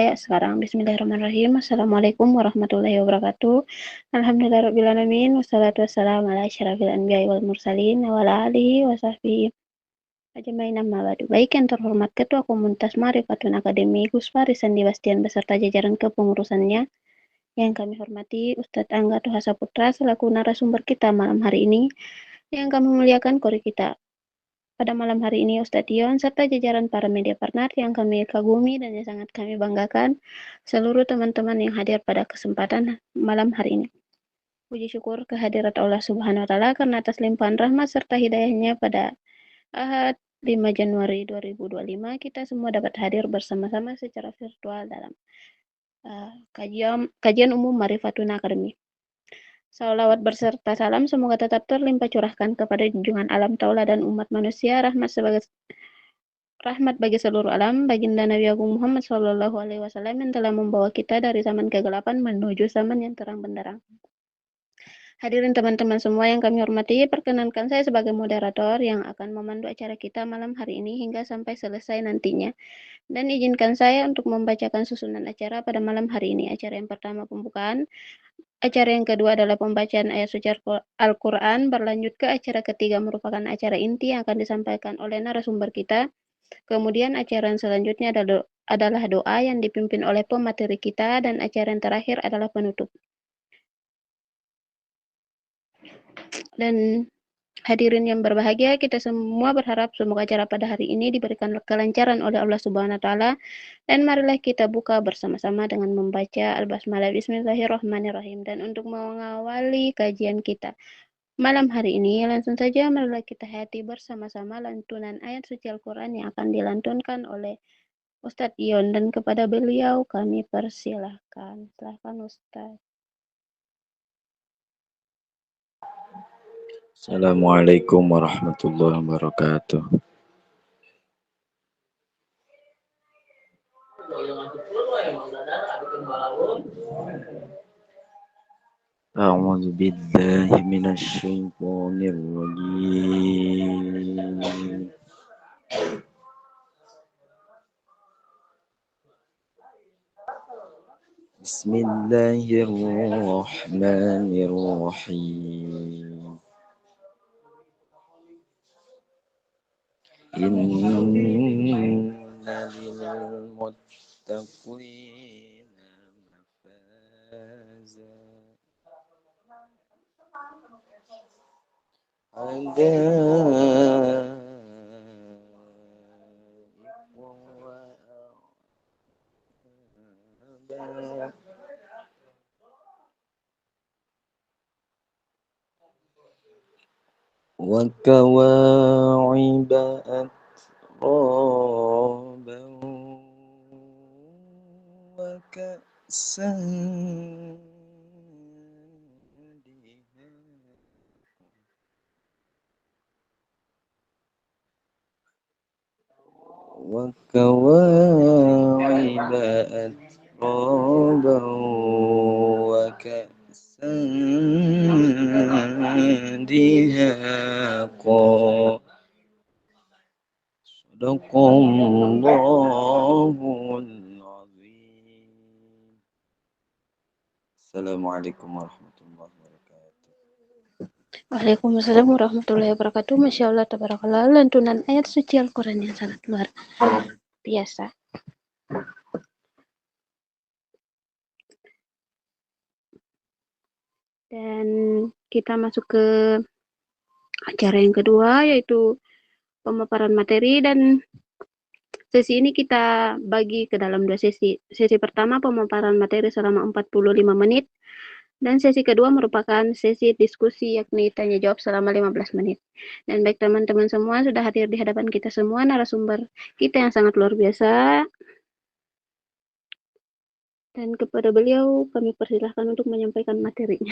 Ya, sekarang bismillahirrahmanirrahim. Assalamualaikum warahmatullahi wabarakatuh. Alhamdulillahirrahmanirrahim. Wassalatu wassalamu ala asyrafil anbiya'i wal mursalin wa ala alihi wa sahbihi ajmain amma ba'du. Baik yang terhormat Ketua Komunitas Marifatun Akademi Gus Faris Sandi Bastian beserta jajaran kepengurusannya yang kami hormati Ustadz Angga Toha Saputra selaku narasumber kita malam hari ini, yang kami muliakan kori kita pada malam hari ini Ustadz Dion serta jajaran para media partner yang kami kagumi dan yang sangat kami banggakan, seluruh teman-teman yang hadir pada kesempatan malam hari ini. Puji syukur kehadirat Allah Subhanahu wa taala karena atas limpahan rahmat serta hidayahnya pada Ahad 5 Januari 2025 kita semua dapat hadir bersama-sama secara virtual dalam kajian umum Marifatun Academy. Salawat berserta salam semoga tetap terlimpah curahkan kepada junjungan alam tauladan umat manusia, rahmat bagi seluruh alam, baginda Nabi Agung Muhammad Shallallahu Alaihi Wasallam yang telah membawa kita dari zaman kegelapan menuju zaman yang terang benderang. Hadirin teman-teman semua yang kami hormati, perkenankan saya sebagai moderator yang akan memandu acara kita malam hari ini hingga sampai selesai nantinya. Dan izinkan saya untuk membacakan susunan acara pada malam hari ini. Acara yang pertama pembukaan, acara yang kedua adalah pembacaan ayat suci Al-Quran, berlanjut ke acara ketiga merupakan acara inti yang akan disampaikan oleh narasumber kita. Kemudian acara yang selanjutnya adalah doa yang dipimpin oleh pemateri kita, dan acara yang terakhir adalah penutup. Dan hadirin yang berbahagia, kita semua berharap semoga acara pada hari ini diberikan kelancaran oleh Allah Subhanahu wa taala. Dan marilah kita buka bersama-sama dengan membaca Al-Basmalah. Bismillahirrahmanirrahim. Dan untuk mengawali kajian kita malam hari ini, langsung saja marilah kita hayati bersama-sama lantunan ayat suci Al-Quran yang akan dilantunkan oleh Ustadz Ion, dan kepada beliau kami persilahkan. Silahkan Ustadz. Assalamualaikum warahmatullahi wabarakatuh. A'udzu billahi minasy syaithanir rajim. Bismillahirrahmanirrahim. Innal muttaqina mafaza. وكواعب أترابا وكأسا وكواعب أترابا وكأسا دهاقا صدق الله العظيم. Assalamualaikum warahmatullahi wabarakatuh. Waalaikumsalam warahmatullahi wabarakatuh. Masya Allah, tabarakallah, lantunan ayat suci Al-Quran yang sangat luar biasa. Dan kita masuk ke acara yang kedua, yaitu pemaparan materi, dan sesi ini kita bagi ke dalam dua sesi. Sesi pertama pemaparan materi selama 45 menit, dan sesi kedua merupakan sesi diskusi yakni tanya jawab selama 15 menit. Dan baik teman-teman semua sudah hadir di hadapan kita semua narasumber kita yang sangat luar biasa. Dan kepada beliau kami persilahkan untuk menyampaikan materinya.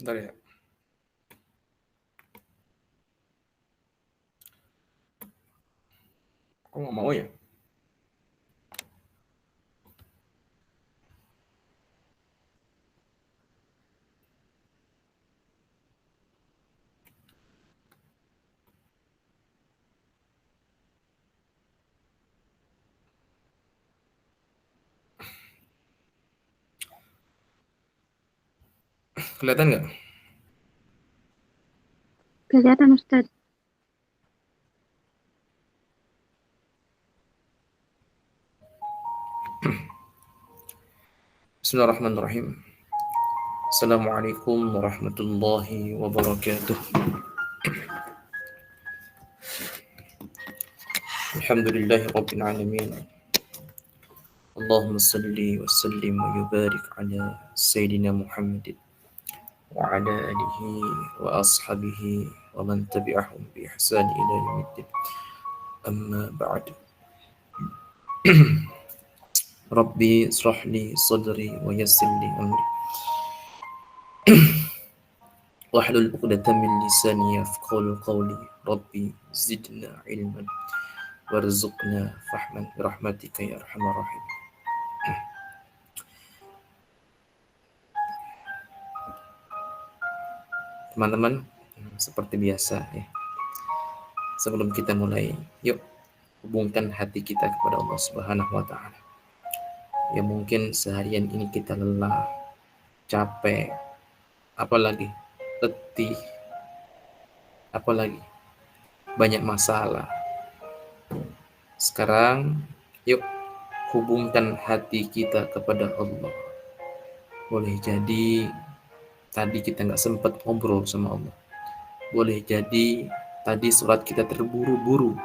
Bentar ya. Kok nggak mau ya? Kelihatan nggak? Kelihatan Ustaz. Bismillahirrahmanirrahim. Assalamualaikum warahmatullahi wabarakatuh. Alhamdulillahi rabbil alamin. Allahumma salli wa sallim wa yubarik ala Sayyidina Muhammadin wa ala alihi wa ashabihi wa man tabi'ahum bi ihsan ila yaumiddin. Amma ba'd. Rabbi israh li sadri wa yassir li amri wahlul 'uqdatam min lisani yafqahu qawli. Rabbi zidna ilman warzuqna fahman birahmatika ya arhamar rahim. Teman-teman, seperti biasa ya. Sebelum kita mulai, yuk hubungkan hati kita kepada Allah Subhanahu wa taala. Ya mungkin seharian ini kita lelah, capek, apalagi letih, apalagi banyak masalah. Sekarang yuk hubungkan hati kita kepada Allah. Boleh jadi tadi kita nggak sempat ngobrol sama Allah. Boleh jadi tadi sholat kita terburu-buru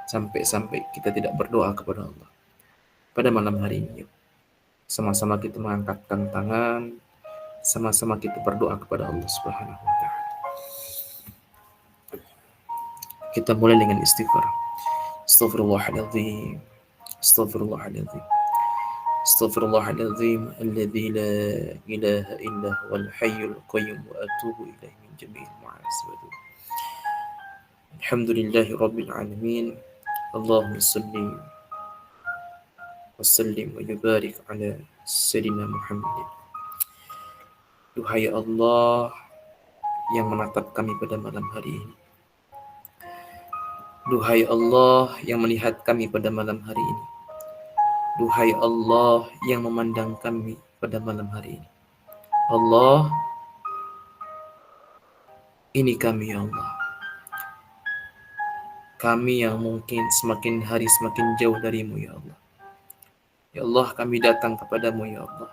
sampai kita tidak berdoa kepada Allah. Pada malam hari ini, yuk sama-sama kita mengangkatkan tangan, sama-sama kita berdoa kepada Allah Subhanahu wa taala. Kita mulai dengan istighfar. Astaghfirullahaladzim. Astaghfirullahaladzim. Astaghfirullahaladzim alladzi la ilaha illa huwal hayyul qayyum wa atubu ilaihi min jami'il ma'asi. Alhamdulillahi rabbil alamin. Allahumma salli wa sallim wa yubarik ala Sayyidina Muhammadin. Duhai Allah yang menatap kami pada malam hari ini. Duhai Allah yang melihat kami pada malam hari ini. Duhai Allah yang memandang kami pada malam hari ini. Allah, ini kami ya Allah. Kami yang mungkin semakin hari semakin jauh darimu ya Allah. Ya Allah, kami datang kepadamu ya Allah.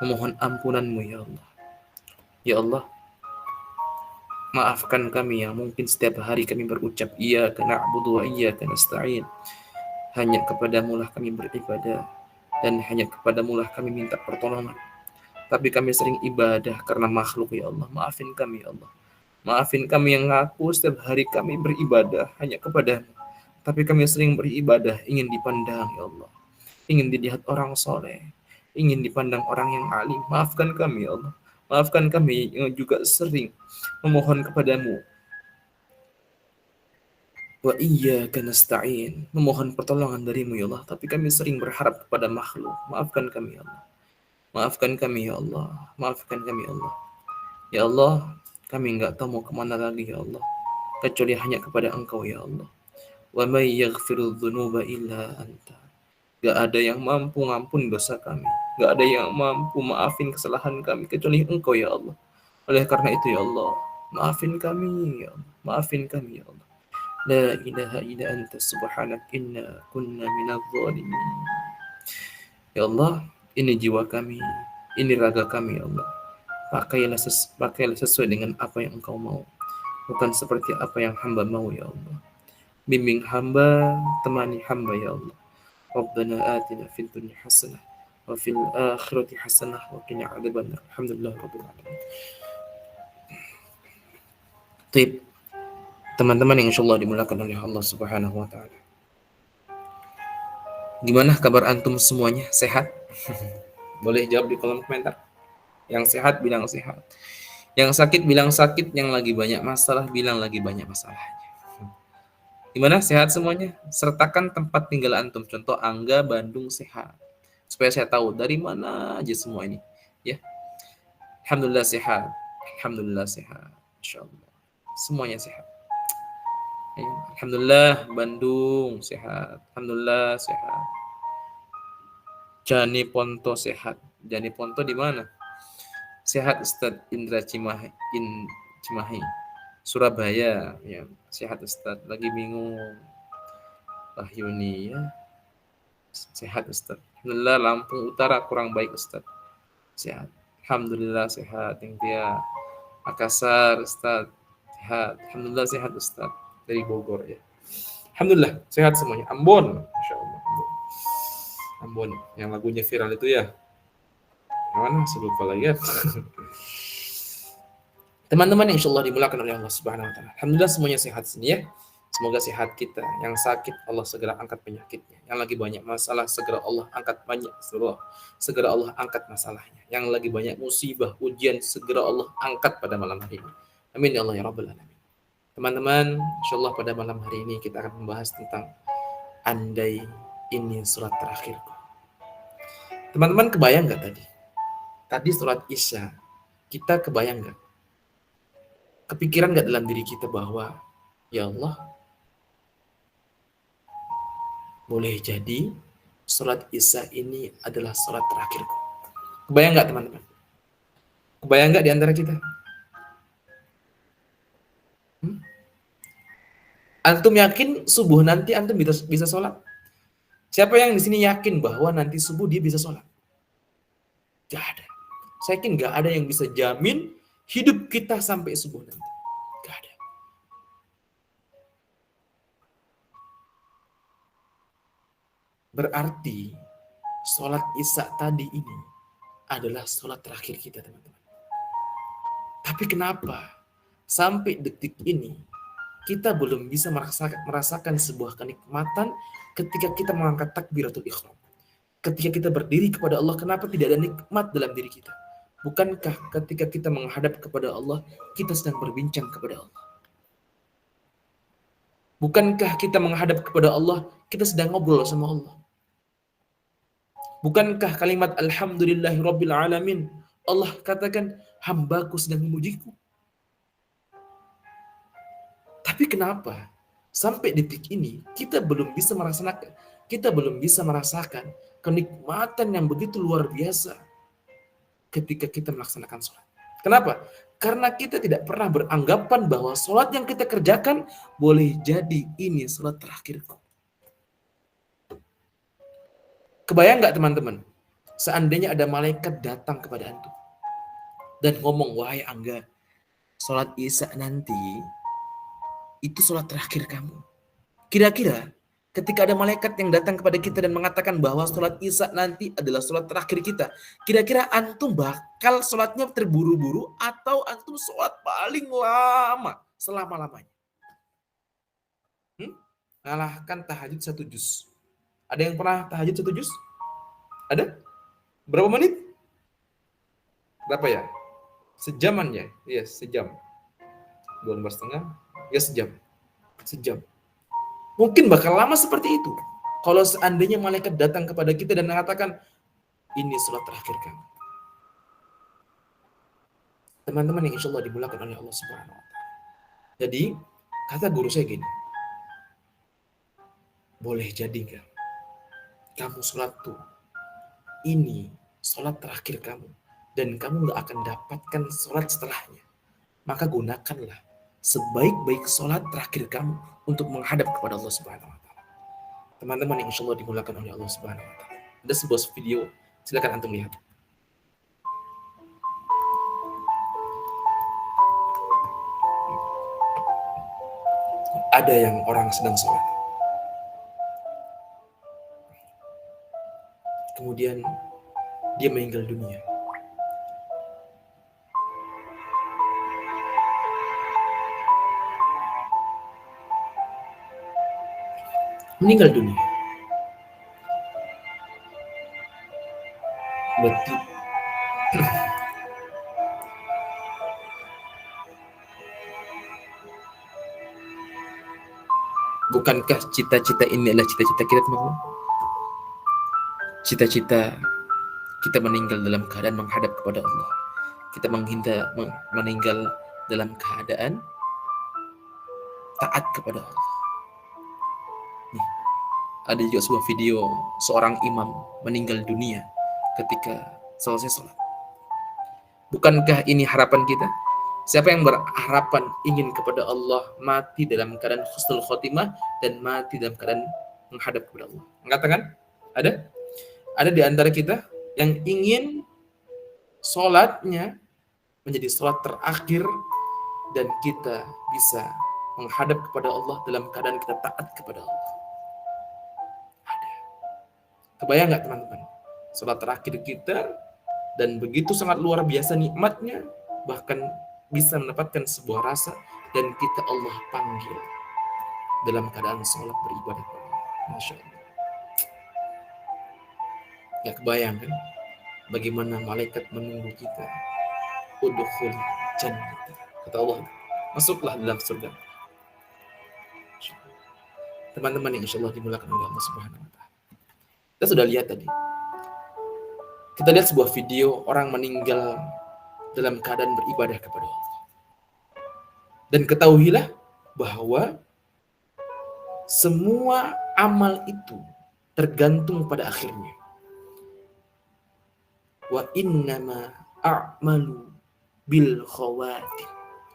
Memohon ampunanmu ya Allah. Ya Allah, maafkan kami yang mungkin setiap hari kami berucap iyyaka na'budu wa iyyaka nasta'in. Hanya kepadamu lah kami beribadah dan hanya kepadamu lah kami minta pertolongan. Tapi kami sering ibadah karena makhluk ya Allah. Maafin kami ya Allah. Maafin kami yang ngaku setiap hari kami beribadah hanya kepadamu. Tapi kami sering beribadah ingin dipandang ya Allah. Ingin dilihat orang soleh. Ingin dipandang orang yang alim. Maafkan kami ya Allah. Maafkan kami yang juga sering memohon kepadamu. Wa iyyaka nasta'in, memohon pertolongan darimu ya Allah, tapi kami sering berharap kepada makhluk. Maafkan kami ya Allah. Maafkan kami ya Allah. Maafkan kami ya Allah. Ya Allah, kami enggak tahu mau kemana lagi ya Allah, kecuali hanya kepada Engkau ya Allah. Wa may yaghfiru dzunuba illa anta. Gak ada yang mampu ngampun dosa kami. Gak ada yang mampu maafin kesalahan kami kecuali Engkau ya Allah. Oleh karena itu ya Allah, maafin kami ya Allah. Maafin kami ya Allah. La ilaha illa anta subhanak inna kunna minadh dhalimin. Ya Allah, ini jiwa kami, ini raga kami ya Allah. Pakailah sesuai dengan apa yang Engkau mau, bukan seperti apa yang hamba mau ya Allah. Bimbing hamba, temani hamba ya Allah. Rabbana atina fid dunya hasanah wa fil akhirati hasanah wa qina adzabannar. Alhamdulillah rabbil alamin. Baik. Teman-teman yang insyaallah dimuliakan oleh Allah Subhanahu wa taala. Gimana kabar antum semuanya? Sehat? Boleh jawab di kolom komentar. Yang sehat bilang sehat. Yang sakit bilang sakit, yang lagi banyak masalah bilang lagi banyak masalahnya. Gimana, sehat semuanya? Sertakan tempat tinggal antum. Contoh Angga Bandung sehat. Supaya saya tahu dari mana aja semua ini. Ya, alhamdulillah sehat. Alhamdulillah sehat. Insyaallah. Semuanya sehat. Ya, alhamdulillah Bandung sehat. Alhamdulillah sehat. Jani Ponto sehat. Jani Ponto di mana? Sehat Ustadz Indra Cimahi. Surabaya, ya. Sehat Ustadz. Lagi bingung. Wahyuni, ya. Sehat Ustadz. Alhamdulillah Lampung Utara kurang baik Ustadz. Sehat. Alhamdulillah sehat. Yang dia Makassar Ustadz. Sehat. Alhamdulillah sehat Ustadz. Dari Bogor, ya. Alhamdulillah sehat semuanya. Ambon, Masya Allah. Ambon, yang lagunya viral itu ya. Yang mana? Saya lupa lagi ya. Teman-teman yang insya Allah dimulakan oleh Allah Subhanahu Wa Taala. Alhamdulillah semuanya sehat sini ya. Semoga sehat kita. Yang sakit Allah segera angkat penyakitnya. Yang lagi banyak masalah segera Allah angkat segera Allah angkat masalahnya. Yang lagi banyak musibah, ujian segera Allah angkat pada malam hari ini. Amin ya Allah ya Rabbal Alamin. Teman-teman, insya Allah pada malam hari ini kita akan membahas tentang andai ini surat terakhirku. Teman-teman kebayang nggak tadi? Tadi surat Isya, kita kebayang nggak? Kepikiran nggak dalam diri kita bahwa ya Allah, boleh jadi surat Isya ini adalah surat terakhirku. Kebayang nggak teman-teman? Kebayang nggak di antara kita? Antum yakin subuh nanti antum bisa sholat? Siapa yang di sini yakin bahwa nanti subuh dia bisa sholat? Gak ada. Saya yakin gak ada yang bisa jamin hidup kita sampai subuh nanti. Gak ada. Berarti sholat Isya tadi ini adalah sholat terakhir kita, teman-teman. Tapi kenapa sampai detik ini kita belum bisa merasakan sebuah kenikmatan ketika kita mengangkat takbiratul ihram? Ketika kita berdiri kepada Allah, kenapa tidak ada nikmat dalam diri kita? Bukankah ketika kita menghadap kepada Allah, kita sedang berbincang kepada Allah? Bukankah kita menghadap kepada Allah, kita sedang ngobrol sama Allah? Bukankah kalimat Alhamdulillahirabbil alamin, Allah katakan hambaku sedang memujiku? Tapi kenapa sampai detik ini kita belum bisa merasakan kenikmatan yang begitu luar biasa ketika kita melaksanakan sholat? Kenapa? Karena kita tidak pernah beranggapan bahwa sholat yang kita kerjakan boleh jadi ini sholat terakhirku. Kebayang nggak teman-teman? Seandainya ada malaikat datang kepada antum dan ngomong, wahai Angga, sholat Isya nanti itu sholat terakhir kamu. Kira-kira ketika ada malaikat yang datang kepada kita dan mengatakan bahwa sholat Isya nanti adalah sholat terakhir kita, kira-kira antum bakal sholatnya terburu-buru atau antum sholat paling lama selama-lamanya? Ngalahkan tahajud 1 juz. Ada yang pernah tahajud 1 juz? Ada? Berapa menit? Berapa ya? Sejaman ya? Iya, sejam. 12,5? Ya sejam. Mungkin bakal lama seperti itu. Kalau seandainya malaikat datang kepada kita dan mengatakan, ini sholat terakhir kamu. Teman-teman yang insya Allah dimulakan oleh Allah Subhanahu Wa Taala. Jadi, kata guru saya gini, boleh jadi nggak kamu sholat tuh, ini sholat terakhir kamu, dan kamu nggak akan dapatkan sholat setelahnya. Maka gunakanlah sebaik-baik sholat terakhir kamu untuk menghadap kepada Allah Subhanahu Wa Taala. Teman-teman yang insya Allah dimulakan oleh Allah Subhanahu Wa Taala. Ada sebuah video, silakan antum lihat. Ada yang orang sedang sholat, kemudian dia meninggal dunia. Meninggal dunia. Betul. Bukankah cita-cita ini adalah cita-cita kita, teman-teman? Cita-cita kita meninggal dalam keadaan menghadap kepada Allah. Kita meninggal dalam keadaan taat kepada Allah. Nih, ada juga sebuah video seorang imam meninggal dunia ketika selesai sholat. Bukankah ini harapan kita? Siapa yang berharapan ingin kepada Allah mati dalam keadaan husnul khotimah dan mati dalam keadaan menghadap kepada Allah? Mengatakan ada? Ada di antara kita yang ingin sholatnya menjadi sholat terakhir dan kita bisa menghadap kepada Allah dalam keadaan kita taat kepada Allah. Ada. Kebayang nggak, teman-teman? Sholat terakhir kita dan begitu sangat luar biasa nikmatnya, bahkan bisa mendapatkan sebuah rasa dan kita Allah panggil dalam keadaan sholat beribadah kepada Allah. Masya Allah. Ya, kebayang kan bagaimana malaikat menunggu kita. Udkhul jannah, kata Allah, masuklah dalam surga. Teman-teman yang insyaallah dimulakan oleh Allah Subhanahu wa taala. Kita sudah lihat tadi. Kita lihat sebuah video orang meninggal dalam keadaan beribadah kepada Allah. Dan ketahuilah bahwa semua amal itu tergantung pada akhirnya. Wa innama a'malu bil khawatim,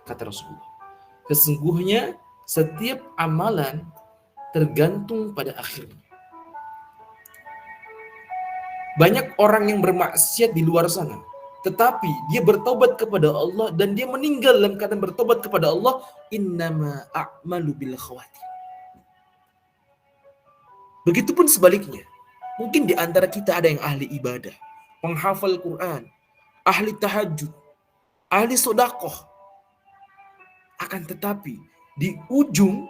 kata Rasulullah. Sesungguhnya setiap amalan tergantung pada akhirnya. Banyak orang yang bermaksiat di luar sana, tetapi dia bertobat kepada Allah dan dia meninggal dalam keadaan bertobat kepada Allah. Innama a'malu bil khawatim. Begitupun sebaliknya. Mungkin di antara kita ada yang ahli ibadah, penghafal Quran, ahli tahajud, ahli sedekah. Akan tetapi di ujung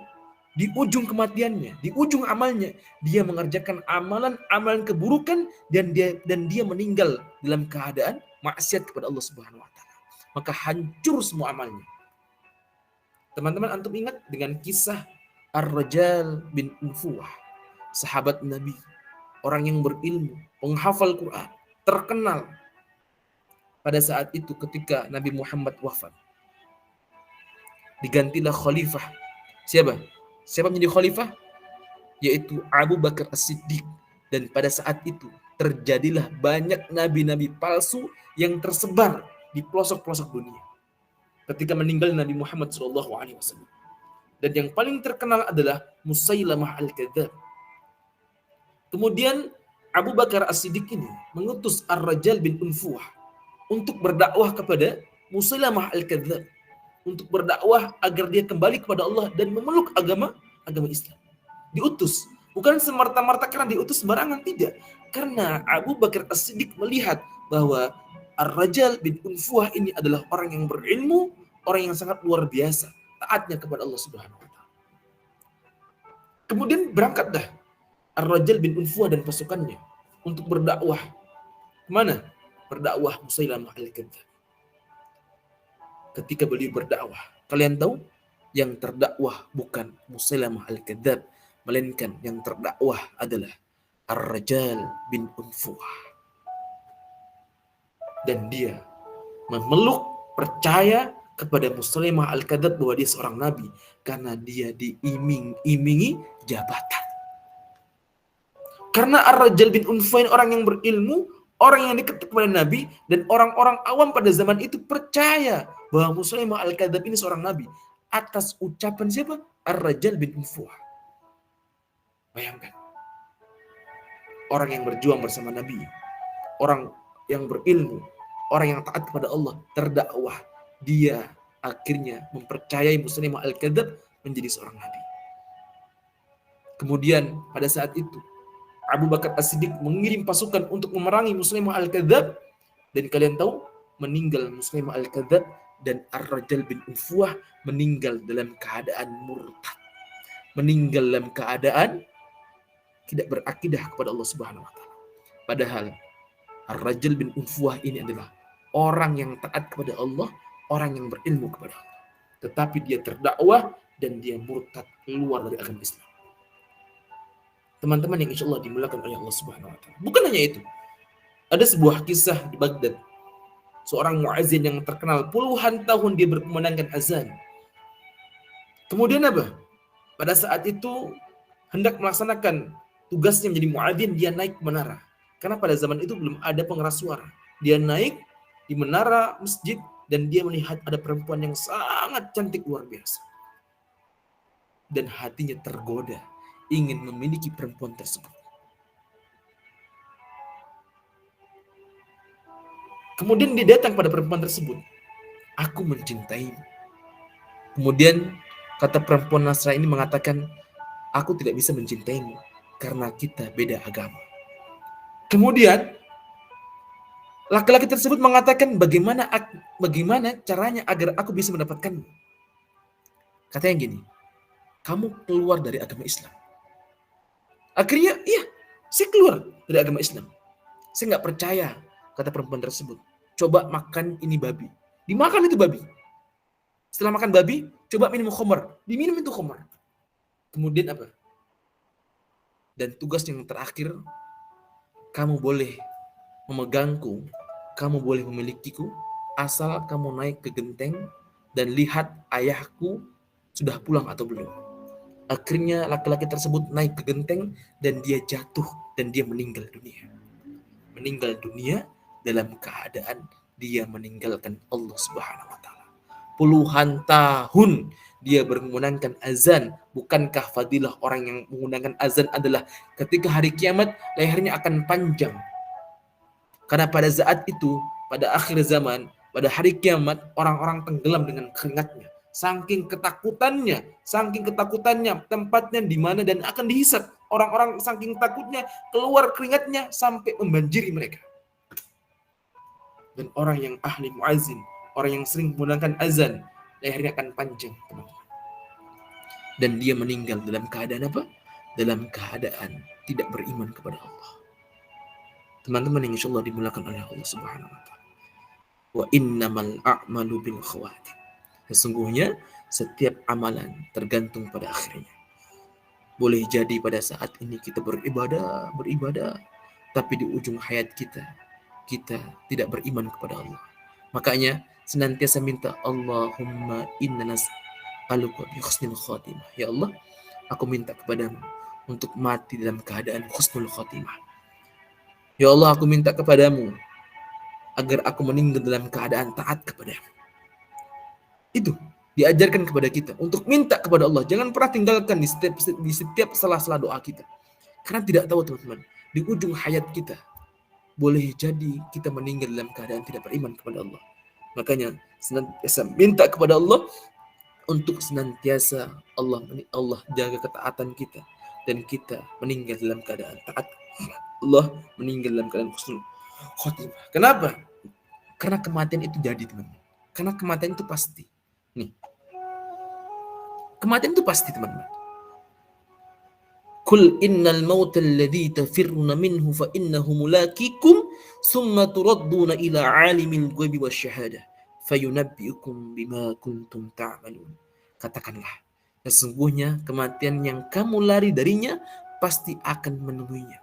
kematiannya, di ujung amalnya, dia mengerjakan amalan keburukan dan dia meninggal dalam keadaan maksiat kepada Allah Subhanahu wa taala. Maka hancur semua amalnya. Teman-teman, antum ingat dengan kisah Ar-Rajal bin Unfuwah, sahabat Nabi, orang yang berilmu, penghafal Quran, terkenal pada saat itu ketika Nabi Muhammad wafat. Digantilah khalifah. Siapa menjadi khalifah? Yaitu Abu Bakar As-Siddiq. Dan pada saat itu terjadilah banyak nabi-nabi palsu yang tersebar di pelosok-pelosok dunia ketika meninggal Nabi Muhammad SAW. Dan yang paling terkenal adalah Musailamah Al-Kadzab. Kemudian Abu Bakar As-Siddiq ini mengutus Ar-Rajal bin Unfuwah untuk berdakwah kepada Musailamah Al-Kadzab, untuk berdakwah agar dia kembali kepada Allah dan memeluk agama Islam. Diutus, bukan semerta-merta karena diutus sembarangan, tidak. Karena Abu Bakar As-Siddiq melihat bahwa Ar-Rajal bin Unfuwah ini adalah orang yang berilmu, orang yang sangat luar biasa, taatnya kepada Allah Subhanahu wa taala. Kemudian berangkatlah Ar-Rajal bin Unfuwah dan pasukannya untuk berdakwah. Kemana? Berdakwah Musailamah Al-Kadzab. Ketika beliau berdakwah, kalian tahu yang terdakwah bukan Musailamah Al-Kadzab, melainkan yang terdakwah adalah Ar-Rajal bin Unfuwah. Dan dia memeluk, percaya kepada Musailamah Al-Kadzab bahwa dia seorang nabi karena dia diiming-imingi jabatan. Karena Ar-Rajal bin Unfuwah orang yang berilmu, orang yang dekat kepada Nabi, dan orang-orang awam pada zaman itu percaya bahwa Musailamah Al-Kadzab ini seorang nabi atas ucapan siapa? Ar-Rajal bin Unfuwah. Bayangkan, orang yang berjuang bersama Nabi, orang yang berilmu, orang yang taat kepada Allah, terdakwah, dia akhirnya mempercayai Musailamah Al-Kadzab menjadi seorang nabi. Kemudian pada saat itu Abu Bakar As-Siddiq mengirim pasukan untuk memerangi Musailamah Al-Kadzab, dan kalian tahu meninggal Musailamah Al-Kadzab dan Ar-Rajal bin Unfuwah meninggal dalam keadaan murtad, meninggal dalam keadaan tidak berakidah kepada Allah Subhanahu wa taala. Padahal Ar-Rajal bin Unfuwah ini adalah orang yang taat kepada Allah, orang yang berilmu kepada Allah. Tetapi dia terdakwah dan dia murtad, keluar dari agama Islam. Teman-teman yang insya Allah dimulakan oleh Allah Subhanahu wa Ta'ala. Bukan hanya itu. Ada sebuah kisah di Baghdad. Seorang muazzin yang terkenal puluhan tahun dia berkumandangkan azan. Kemudian apa? Pada saat itu hendak melaksanakan tugasnya menjadi muadzin, dia naik ke menara. Karena pada zaman itu belum ada pengeras suara. Dia naik di menara masjid dan dia melihat ada perempuan yang sangat cantik luar biasa. Dan hatinya tergoda ingin memiliki perempuan tersebut. Kemudian dia datang pada perempuan tersebut. Aku mencintaimu. Kemudian kata perempuan Nasrani ini mengatakan, aku tidak bisa mencintaimu karena kita beda agama. Kemudian laki-laki tersebut mengatakan, bagaimana caranya agar aku bisa mendapatkanmu? Katanya gini, kamu keluar dari agama Islam. Akhirnya, iya, saya keluar dari agama Islam. Saya nggak percaya, kata perempuan tersebut. Coba makan ini babi. Dimakan itu babi. Setelah makan babi, coba minum khamar. Diminum itu khamar. Kemudian apa? Dan tugas yang terakhir, kamu boleh memegangku, kamu boleh memilikiku, asal kamu naik ke genteng dan lihat ayahku sudah pulang atau belum. Akhirnya laki-laki tersebut naik ke genteng dan dia jatuh dan dia meninggal dunia. Meninggal dunia dalam keadaan dia meninggalkan Allah Subhanahu wa Ta'ala. Puluhan tahun dia mengumandangkan azan. Bukankah fadilah orang yang mengumandangkan azan adalah ketika hari kiamat lehernya akan panjang? Karena pada saat itu, pada akhir zaman, pada hari kiamat, orang-orang tenggelam dengan keringatnya. Saking ketakutannya, tempatnya di mana dan akan dihisab. Orang-orang saking takutnya keluar keringatnya sampai membanjiri mereka. Dan orang yang ahli muazzin, orang yang sering menggunakan azan, lehernya akan panjang, teman-teman. Dan dia meninggal dalam keadaan apa? Dalam keadaan tidak beriman kepada Allah. Teman-teman yang insya Allah dimulakan oleh Allah Subhanahu wa Ta'ala. Wa innamal a'malu bil khawatim. Sesungguhnya setiap amalan tergantung pada akhirnya. Boleh jadi pada saat ini kita beribadah, tapi di ujung hayat kita tidak beriman kepada Allah. Makanya senantiasa minta, Allahumma inna nas'aluka bi husnil khatimah. Ya Allah, aku minta kepadamu untuk mati dalam keadaan husnul khatimah. Ya Allah, aku minta kepadamu agar aku meninggal dalam keadaan taat kepadamu. Itu diajarkan kepada kita untuk minta kepada Allah. Jangan pernah tinggalkan di setiap sela-sela doa kita. Karena tidak tahu, teman-teman, di ujung hayat kita boleh jadi kita meninggal dalam keadaan tidak beriman kepada Allah. Makanya senantiasa minta kepada Allah untuk senantiasa Allah jaga ketaatan kita dan kita meninggal dalam keadaan taat. Allah meninggal dalam keadaan husnul khotimah. Kenapa? Karena kematian itu jadi, teman-teman. Karena kematian itu pasti. Nih. Kematian itu pasti, teman-teman. Kul innal mauta alladhi tafirruna minhu fa innahu mulaqikum summa turadduna ila alimil ghaibi wasyahadah fayunabbiukum bima kuntum ta'malun. Katakanlah, sesungguhnya kematian yang kamu lari darinya pasti akan menemuinya.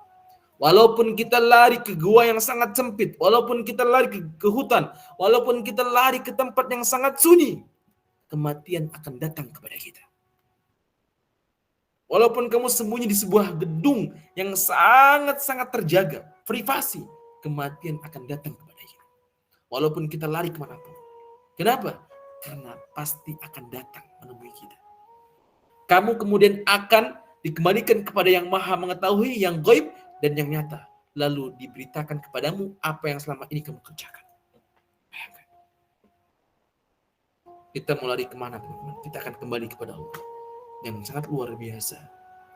Walaupun kita lari ke gua yang sangat sempit, walaupun kita lari ke hutan, walaupun kita lari ke tempat yang sangat sunyi, kematian akan datang kepada kita. Walaupun kamu sembunyi di sebuah gedung yang sangat-sangat terjaga, privasi, kematian akan datang kepada kita. Walaupun kita lari kemanapun. Kenapa? Karena pasti akan datang menemui kita. Kamu kemudian akan dikembalikan kepada yang maha mengetahui, yang gaib, dan yang nyata. Lalu diberitakan kepadamu apa yang selama ini kamu kerjakan. Bayangkan. Kita mau lari kemana, teman-teman? Kita akan kembali kepada Allah. Yang sangat luar biasa.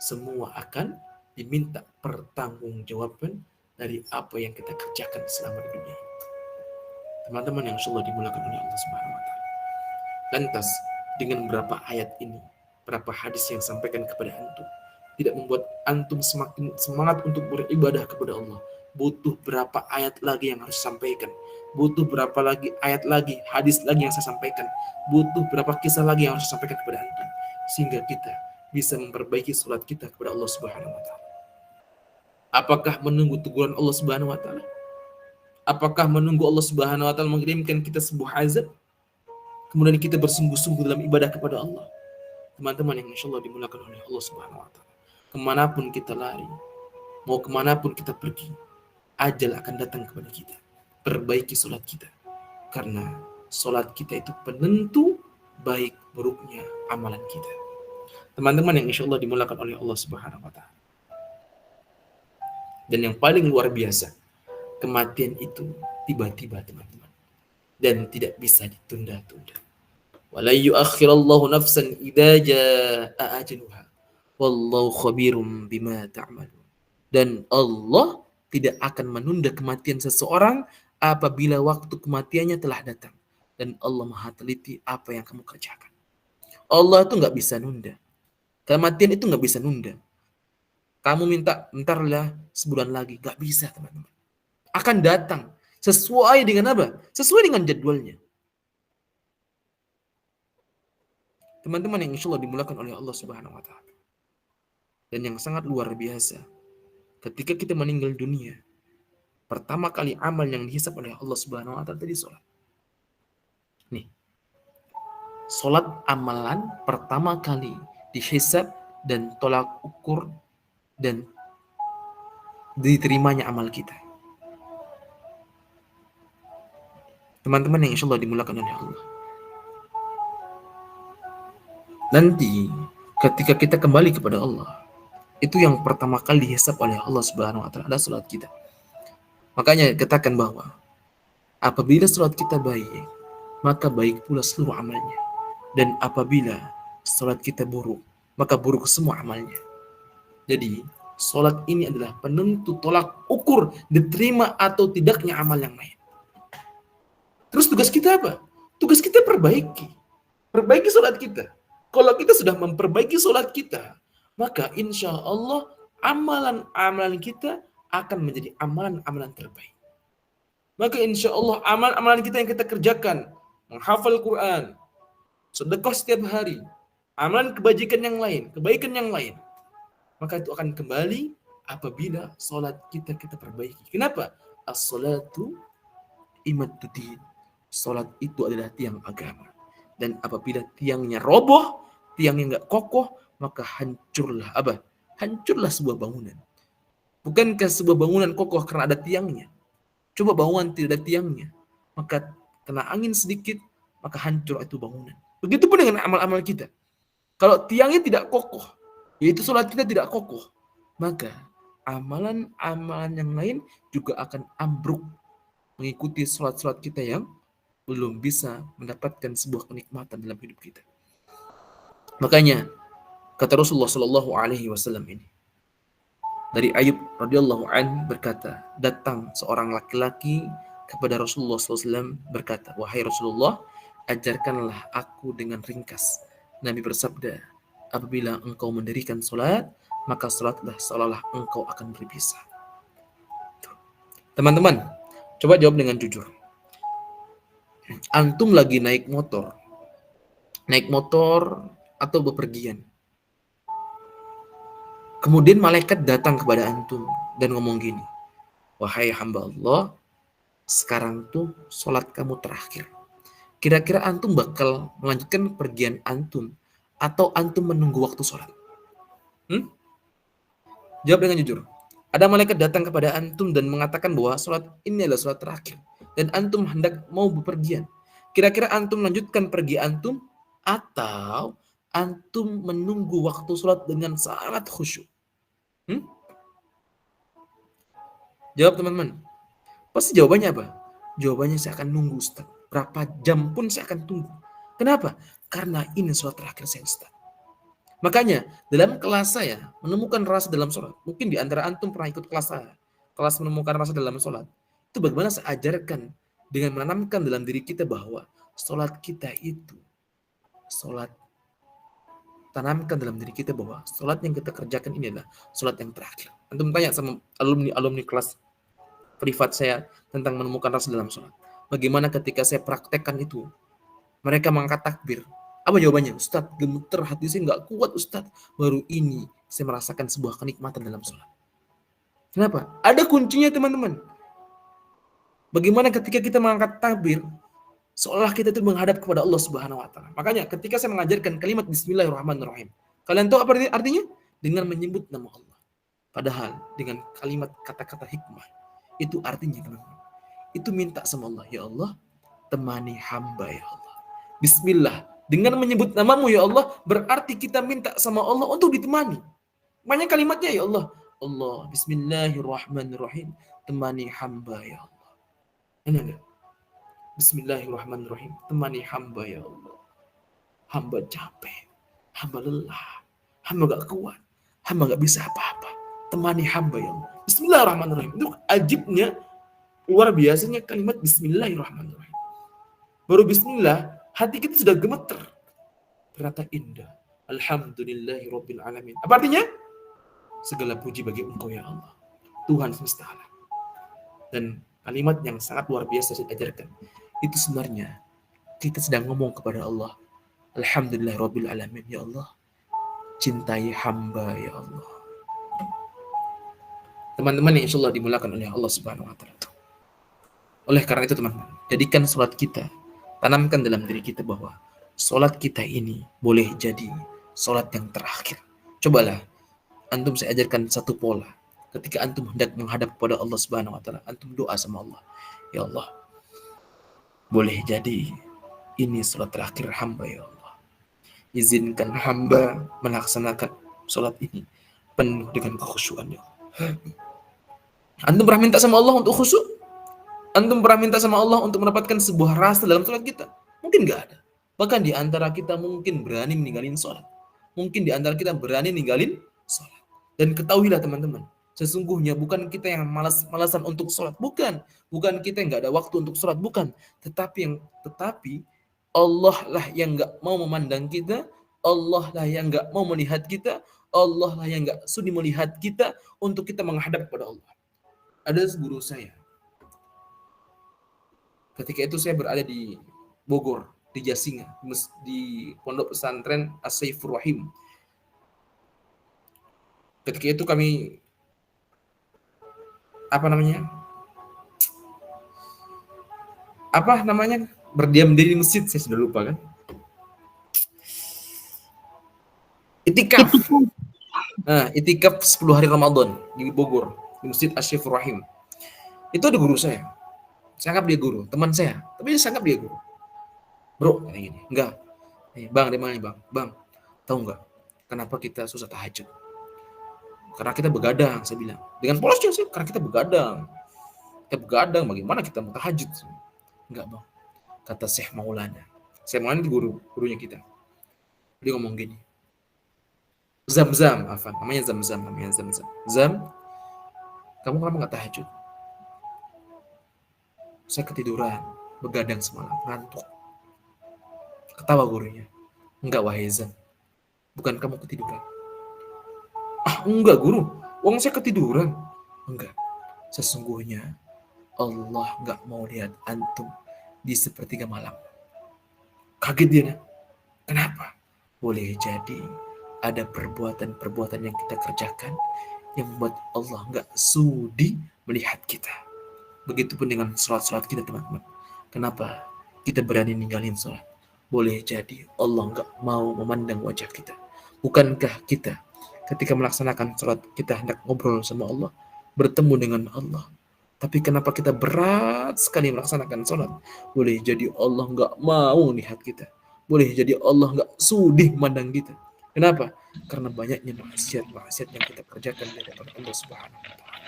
Semua akan diminta pertanggungjawaban dari apa yang kita kerjakan selama di dunia. Teman-teman yang insyaallah dimulakan oleh Allah Subhanahu wa Ta'ala. Lantas dengan berapa ayat ini, berapa hadis yang sampaikan kepada antum, tidak membuat antum semakin semangat untuk beribadah kepada Allah. Butuh berapa ayat lagi yang harus sampaikan? Butuh berapa lagi ayat lagi, hadis lagi yang saya sampaikan? Butuh berapa kisah lagi yang harus saya sampaikan kepada antum? Sehingga kita bisa memperbaiki salat kita kepada Allah Subhanahu wa Ta'ala. Apakah menunggu teguran Allah Subhanahu wa taala? Apakah menunggu Allah Subhanahu wa taala mengirimkan kita sebuah azab? Kemudian kita bersungguh-sungguh dalam ibadah kepada Allah. Teman-teman yang insyaallah dimulakan oleh Allah Subhanahu wa taala. Kemanapun kita lari, mau kemanapun kita pergi, ajal akan datang kepada kita. Perbaiki sholat kita. Karena sholat kita itu penentu baik buruknya amalan kita. Teman-teman yang insyaallah dimulakan oleh Allah Subhanahu wa taala. Dan yang paling luar biasa, kematian itu tiba-tiba, teman-teman, dan tidak bisa ditunda-tunda. Wala yu'akhirallahu nafsan idza jaa ajaluha wallahu khabirum bima ta'malun. Dan Allah tidak akan menunda kematian seseorang apabila waktu kematiannya telah datang. Dan Allah Maha teliti apa yang kamu kerjakan. Allah itu nggak bisa nunda. Kematian itu nggak bisa nunda. Kamu minta bentarlah sebulan lagi, nggak bisa, teman-teman. Akan datang sesuai dengan apa? Sesuai dengan jadwalnya. Teman-teman yang insyaallah dimulakan oleh Allah Subhanahu wa taala. Dan yang sangat luar biasa, ketika kita meninggal dunia, pertama kali amal yang dihisab oleh Allah Subhanahu wa taala tadi salat. Nih. Salat amalan pertama kali dihisab dan tolak ukur dan diterimanya amal kita. Teman-teman yang insyaallah dimulakan oleh Allah. Nanti ketika kita kembali kepada Allah, itu yang pertama kali dihisab oleh Allah Subhanahu wa taala adalah salat kita. Makanya katakan bahwa apabila salat kita baik, maka baik pula seluruh amalnya. Dan apabila salat kita buruk, maka buruk semua amalnya. Jadi, salat ini adalah penentu tolak ukur diterima atau tidaknya amal yang lain. Terus tugas kita apa? Tugas kita perbaiki. Perbaiki salat kita. Kalau kita sudah memperbaiki salat kita, maka insya Allah amalan-amalan kita akan menjadi amalan-amalan terbaik. Maka insya Allah amalan-amalan kita yang kita kerjakan, menghafal Quran, sedekah setiap hari, amalan kebajikan yang lain, kebaikan yang lain, maka itu akan kembali apabila sholat kita perbaiki. Kenapa? As-salatu imaduddin. Sholat itu adalah tiang agama. Dan apabila tiangnya roboh, tiangnya nggak kokoh, maka hancurlah apa? Hancurlah sebuah bangunan. Bukankah sebuah bangunan kokoh karena ada tiangnya? Coba bangunan tidak ada tiangnya, maka kena angin sedikit, maka hancur itu bangunan. Begitupun dengan amal-amal kita. Kalau tiangnya tidak kokoh, yaitu sholat kita tidak kokoh, maka amalan-amalan yang lain juga akan ambruk mengikuti sholat-sholat kita yang belum bisa mendapatkan sebuah kenikmatan dalam hidup kita. Makanya kata Rasulullah Shallallahu Alaihi Wasallam ini, dari Ayub radhiyallahu an berkata, datang seorang laki-laki kepada Rasulullah SAW berkata, wahai Rasulullah, ajarkanlah aku dengan ringkas. Nabi bersabda, apabila engkau mendirikan sholat, maka sholatlah seolah-olah engkau akan berpisah. Teman-teman, coba jawab dengan jujur. Antum lagi naik motor atau bepergian. Kemudian malaikat datang kepada antum dan ngomong gini, wahai hamba Allah, sekarang tuh sholat kamu terakhir. Kira-kira antum bakal melanjutkan pergian antum atau antum menunggu waktu sholat? Jawab dengan jujur. Ada malaikat datang kepada antum dan mengatakan bahwa sholat ini adalah sholat terakhir dan antum hendak mau bepergian. Kira-kira antum melanjutkan pergi antum atau antum menunggu waktu sholat dengan sangat khusyuk? Jawab teman-teman. Pasti jawabannya apa? Jawabannya saya akan nunggu Ustaz. Berapa jam pun saya akan tunggu. Kenapa? Karena ini sholat terakhir saya Ustaz. Makanya dalam kelas saya menemukan rasa dalam sholat. Mungkin di antara antum pernah ikut kelas saya. Kelas menemukan rasa dalam sholat. Itu bagaimana saya ajarkan dengan menanamkan dalam diri kita bahwa sholat kita itu sholat. Tanamkan dalam diri kita bahwa sholat yang kita kerjakan ini adalah sholat yang terakhir. Antum tanya sama alumni kelas privat saya tentang menemukan rasa dalam sholat. Bagaimana ketika saya praktekkan itu? Mereka mengangkat takbir. Apa jawabannya? Ustadz, gemeter hati saya nggak kuat Ustadz. Baru ini saya merasakan sebuah kenikmatan dalam sholat. Kenapa? Ada kuncinya teman-teman. Bagaimana ketika kita mengangkat takbir, seolah kita itu menghadap kepada Allah Subhanahu wa taala. Makanya ketika saya mengajarkan kalimat bismillahirrahmanirrahim, kalian tahu apa artinya? Dengan menyebut nama Allah. Padahal dengan kalimat kata-kata hikmah, itu artinya teman-teman. Itu minta sama Allah, ya Allah, temani hamba ya Allah. Bismillah, dengan menyebut namamu ya Allah, berarti kita minta sama Allah untuk ditemani. Makanya kalimatnya ya Allah, Allah, bismillahirrahmanirrahim, temani hamba ya Allah. Ini enggak? Bismillahirrahmanirrahim, temani hamba ya Allah. Hamba capek, hamba lelah, hamba gak kuat, hamba gak bisa apa-apa. Temani hamba ya Allah. Bismillahirrahmanirrahim. Itu ajibnya, luar biasanya kalimat bismillahirrahmanirrahim. Baru bismillah, hati kita sudah gemeter. Ternyata indah. Alhamdulillahirabbil alamin. Apa artinya? Segala puji bagi Engkau ya Allah, Tuhan semesta alam. Dan kalimat yang sangat luar biasa saya ajarkan, itu sebenarnya kita sedang ngomong kepada Allah, Alhamdulillahirabbil alamin ya Allah, cintai hamba ya Allah. Teman-teman yang insyaallah dimulakan oleh Allah Subhanahu wa taala. Oleh karena itu teman-teman, jadikan salat kita, tanamkan dalam diri kita bahwa salat kita ini boleh jadi salat yang terakhir. Cobalah antum saya ajarkan satu pola. Ketika antum hendak menghadap kepada Allah Subhanahu wa taala, antum doa sama Allah. Ya Allah, boleh jadi ini salat terakhir hamba ya Allah. Izinkan hamba melaksanakan salat ini penuh dengan kekhusyuan ya Allah. Antum pernah minta sama Allah untuk khusyuk? Antum pernah minta sama Allah untuk mendapatkan sebuah rasa dalam salat kita? Mungkin enggak ada. Bahkan di antara kita mungkin berani meninggalin salat. Mungkin di antara kita berani ninggalin salat. Dan ketahuilah teman-teman, sesungguhnya bukan kita yang malas-malasan untuk sholat, bukan kita yang nggak ada waktu untuk sholat, bukan, tetapi Allah lah yang nggak mau memandang kita, Allah lah yang nggak mau melihat kita, Allah lah yang nggak sudi melihat kita untuk kita menghadap kepada Allah. Ada guru saya, ketika itu saya berada di Bogor, di Jasinga, di pondok pesantren As-Saifur Rahim. Ketika itu kami berdiam diri di masjid, saya sudah lupa kan. Itikaf. Nah, itikaf 10 hari Ramadan di Bogor, di Masjid Asy-Syaifur Rahim. Itu ada guru saya. Saya anggap dia guru, teman saya, tapi saya anggap dia guru. Bro, kayak gini. Enggak. Bang, di mana nih, Bang? Bang, tahu enggak kenapa kita susah tahajud? Karena kita begadang, saya bilang. Dengan polosnya sih, karena kita begadang. Kita begadang, bagaimana kita mau tahajud? Enggak, Bang. Kata Syekh Maulana. Syekh Maulana itu gurunya kita. Dia ngomong gini. Zam-zam, namanya Zam-zam. Zam, kamu kenapa nggak tahajud? Saya ketiduran, begadang semalam, ngantuk. Ketawa gurunya. Enggak, wahai Zam. Bukan kamu ketiduran. Enggak guru, wong saya ketiduran. Enggak, sesungguhnya Allah enggak mau lihat antum di sepertiga malam. Kaget dia. Kenapa? Boleh jadi ada perbuatan-perbuatan yang kita kerjakan yang membuat Allah enggak sudi melihat kita. Begitupun dengan sholat-sholat kita teman-teman. Kenapa kita berani ninggalin sholat? Boleh jadi Allah enggak mau memandang wajah kita. Bukankah kita ketika melaksanakan sholat, kita hendak ngobrol sama Allah, bertemu dengan Allah. Tapi kenapa kita berat sekali melaksanakan sholat? Boleh jadi Allah nggak mau lihat kita. Boleh jadi Allah nggak sudi memandang kita. Kenapa? Karena banyaknya maksiat yang kita kerjakan di hadapan Allah Subhanahu wa taala.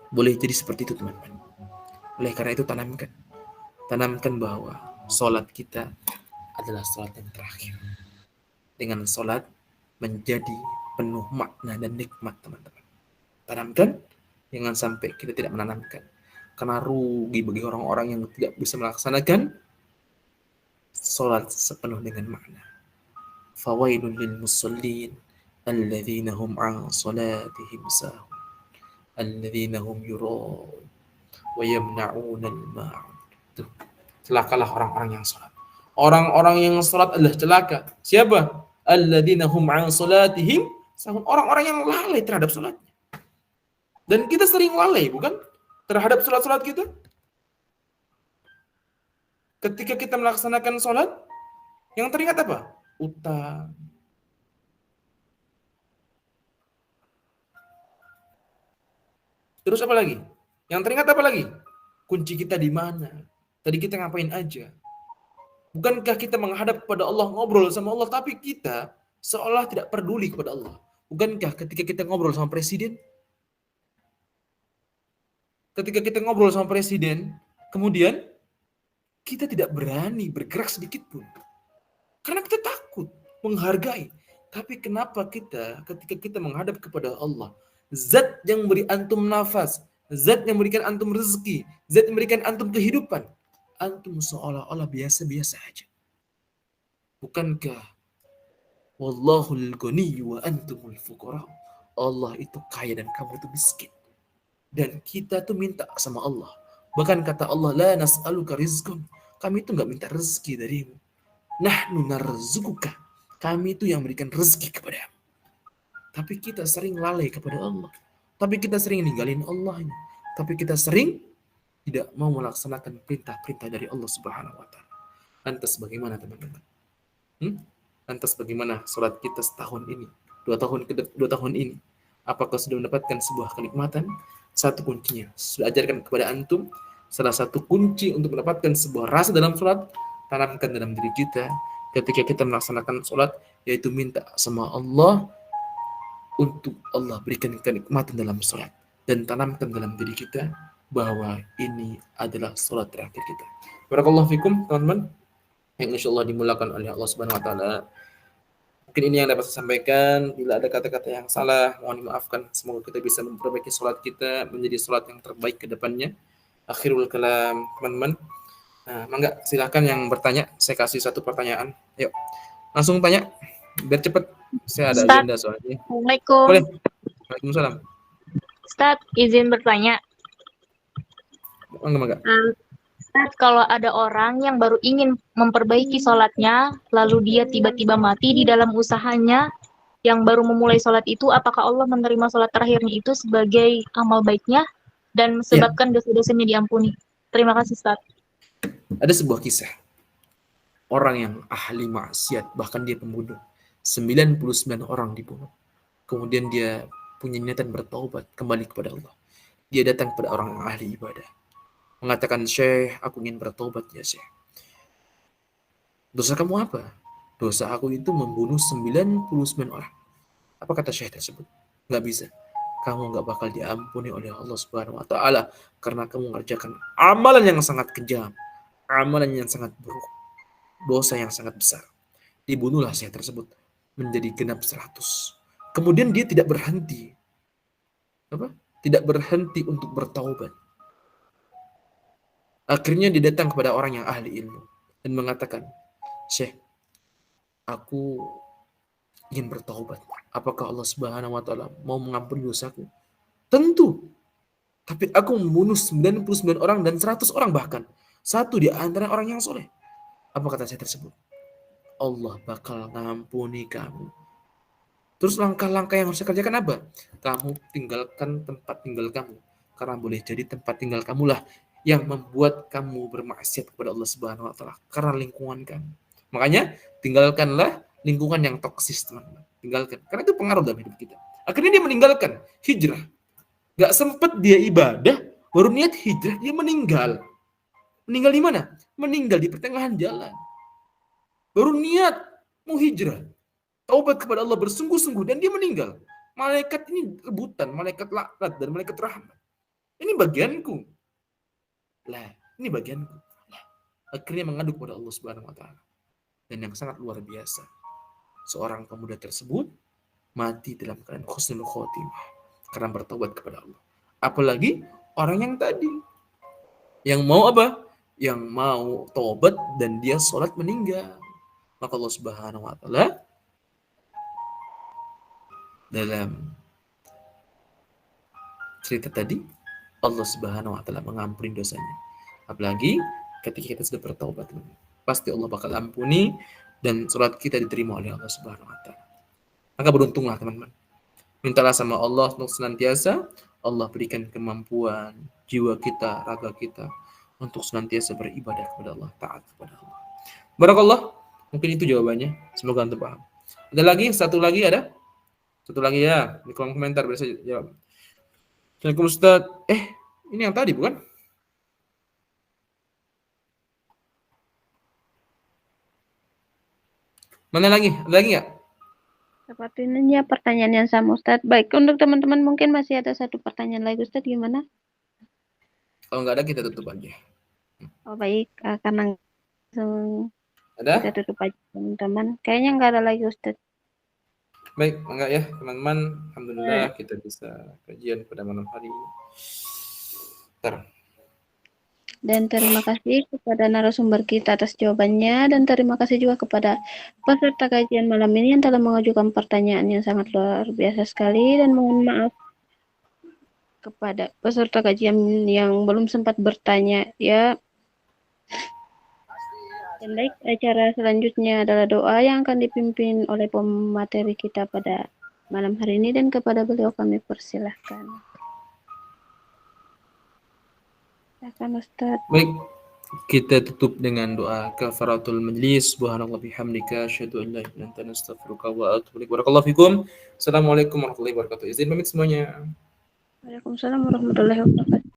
Boleh jadi seperti itu teman-teman. Oleh karena itu tanamkan bahwa sholat kita adalah sholat yang terakhir. Dengan sholat menjadi penuh makna dan nikmat teman-teman. Tanamkan, jangan sampai kita tidak menanamkan. Karena rugi bagi orang-orang yang tidak bisa melaksanakan sholat sepenuh dengan makna. Fawailun lil musallin alladzina hum an sholatihim sahun alladzina hum yura'un wa yamna'una al-ma'un. Celakalah orang-orang yang sholat. Orang-orang yang sholat adalah celaka. Siapa? Alladzina hum an sholatihim Orang-orang yang lalai terhadap sholatnya. Dan kita sering lalai, bukan? Terhadap sholat-sholat kita. Ketika kita melaksanakan sholat, yang teringat apa? Utang. Terus apa lagi? Yang teringat apa lagi? Kunci kita di mana? Tadi kita ngapain aja? Bukankah kita menghadap kepada Allah, ngobrol sama Allah, tapi kita seolah tidak peduli kepada Allah. Bukankah ketika kita ngobrol sama presiden, kemudian kita tidak berani bergerak sedikit pun. Karena kita takut menghargai. Tapi kenapa kita ketika kita menghadap kepada Allah, zat yang memberi antum nafas, zat yang memberikan antum rezeki, zat yang memberikan antum kehidupan, antum seolah-olah biasa-biasa aja. Bukankah wallahul ghani wa antumul fuqara? Allah itu kaya dan kamu itu miskin. Dan kita tuh minta sama Allah. Bahkan kata Allah, la nas'aluka rizqan. Kami itu enggak minta rezeki darimu. Nahnu narzuquka. Kami itu yang berikan rezeki kepadamu. Tapi kita sering lalai kepada Allah. Tapi kita sering ninggalin Allah. Tapi kita sering tidak mau melaksanakan perintah-perintah dari Allah Subhanahu wa taala. Lantas bagaimana teman-teman? Lantas bagaimana sholat kita setahun ini, 2 tahun ini? Apakah sudah mendapatkan sebuah kenikmatan? Satu kuncinya, sudah ajarkan kepada antum, salah satu kunci untuk mendapatkan sebuah rasa dalam sholat, tanamkan dalam diri kita ketika kita melaksanakan sholat, yaitu minta sama Allah untuk Allah berikan kenikmatan dalam sholat, dan tanamkan dalam diri kita bahwa ini adalah sholat terakhir kita. Barakallahu fikum teman-teman yang insyaallah dimulakan oleh Allah Subhanahu wa taala. Mungkin ini yang dapat saya sampaikan. Bila ada kata-kata yang salah, mohon dimaafkan. Semoga kita bisa memperbaiki sholat kita menjadi sholat yang terbaik ke depannya. Akhirul kalam, teman-teman. Nah, mangga silakan yang bertanya. Saya kasih satu pertanyaan. Yuk, langsung tanya. Biar cepat. Saya ada agenda soalnya. Assalamualaikum. Boleh. Waalaikumsalam. Ustaz, izin bertanya. Mangga. Ustaz, kalau ada orang yang baru ingin memperbaiki sholatnya, lalu dia tiba-tiba mati di dalam usahanya yang baru memulai sholat itu, apakah Allah menerima sholat terakhirnya itu sebagai amal baiknya dan sebabkan dosa-dosanya diampuni? Terima kasih, Ustaz. Ada sebuah kisah. Orang yang ahli maksiat, bahkan dia pembunuh. 99 orang dibunuh. Kemudian dia punya niatan bertaubat kembali kepada Allah. Dia datang kepada orang yang ahli ibadah. Mengatakan, Syekh, aku ingin bertobat ya Syekh. Dosa kamu apa? Dosa aku itu membunuh 99 orang. Apa kata Syekh tersebut? Nggak bisa. Kamu nggak bakal diampuni oleh Allah Subhanahu wa taala karena kamu mengerjakan amalan yang sangat kejam, amalan yang sangat buruk, dosa yang sangat besar. Dibunuhlah Syekh tersebut menjadi genap 100. Kemudian dia tidak berhenti. Tidak berhenti untuk bertaubat. Akhirnya dia datang kepada orang yang ahli ilmu dan mengatakan, Syekh, aku ingin bertaubat. Apakah Allah Subhanahu wa taala mau mengampuni dosaku? Tentu. Tapi aku membunuh 99 orang dan 100 orang bahkan. Satu di antara orang yang soleh. Apa kata saya tersebut? Allah bakal ngampuni kamu. Terus langkah-langkah yang harus saya kerjakan apa? Kamu tinggalkan tempat tinggal kamu. Karena boleh jadi tempat tinggal kamulah yang membuat kamu bermaksiat kepada Allah Subhanahu wa taala karena lingkungan kamu. Makanya tinggalkanlah lingkungan yang toksis, teman-teman. Tinggalkan. Karena itu pengaruh dalam hidup kita. Akhirnya dia meninggalkan hijrah. Gak sempat dia ibadah, baru niat hijrah, dia meninggal. Meninggal di mana? Meninggal di pertengahan jalan. Baru niat mau hijrah. Taubat kepada Allah bersungguh-sungguh dan dia meninggal. Malaikat ini rebutan, malaikat laknat dan malaikat rahmat. Ini bagianku. Lah, ini bagianku. Lah, akhirnya mengadu kepada Allah Subhanahu wa taala. Dan yang sangat luar biasa, seorang pemuda tersebut mati dalam keadaan husnul khotimah karena bertobat kepada Allah. Apalagi orang yang tadi yang mau apa? Yang mau tobat dan dia sholat meninggal. Maka Allah Subhanahu wa taala dalam cerita tadi, Allah Subhanahu wa taala mengampuni dosanya. Apalagi ketika kita sudah bertaubat, pasti Allah bakal ampuni dan salat kita diterima oleh Allah Subhanahu wa taala. Maka beruntunglah teman-teman Mintalah sama Allah untuk senantiasa Allah berikan kemampuan jiwa kita, raga kita untuk senantiasa beribadah kepada Allah, taat kepada Allah. Barakallah. Mungkin itu jawabannya. Semoga Anda paham. Ada lagi? Satu lagi ada? Satu lagi ya. Di kolom komentar bisa jawab. Assalamualaikum Ustaz. Ini yang tadi bukan? Mana lagi? Ada lagi nggak? Sepertinya pertanyaan yang sama Ustadz. Baik, untuk teman-teman mungkin masih ada satu pertanyaan lagi Ustadz, gimana? Kalau nggak ada kita tutup aja. Oh baik, karena langsung Ada? kita tutup aja teman-teman. Kayaknya nggak ada lagi Ustadz. Baik, enggak ya teman-teman. Alhamdulillah kita bisa kajian pada malam hari ini. Dan terima kasih kepada narasumber kita atas jawabannya, dan terima kasih juga kepada peserta kajian malam ini yang telah mengajukan pertanyaan yang sangat luar biasa sekali, dan mohon maaf kepada peserta kajian yang belum sempat bertanya ya. Dan baik, acara selanjutnya adalah doa yang akan dipimpin oleh pemateri kita pada malam hari ini, dan kepada beliau kami persilahkan. Silakan Ustaz. Baik, kita tutup dengan doa kafaratul majlis. Subhanallah bihamdika asyhadu an la ilaha illa anta astaghfiruka wa atubu ilaik. Barakallahu fikum. Assalamualaikum warahmatullahi wabarakatuh. Izin pamit semuanya. Waalaikumsalam warahmatullahi wabarakatuh.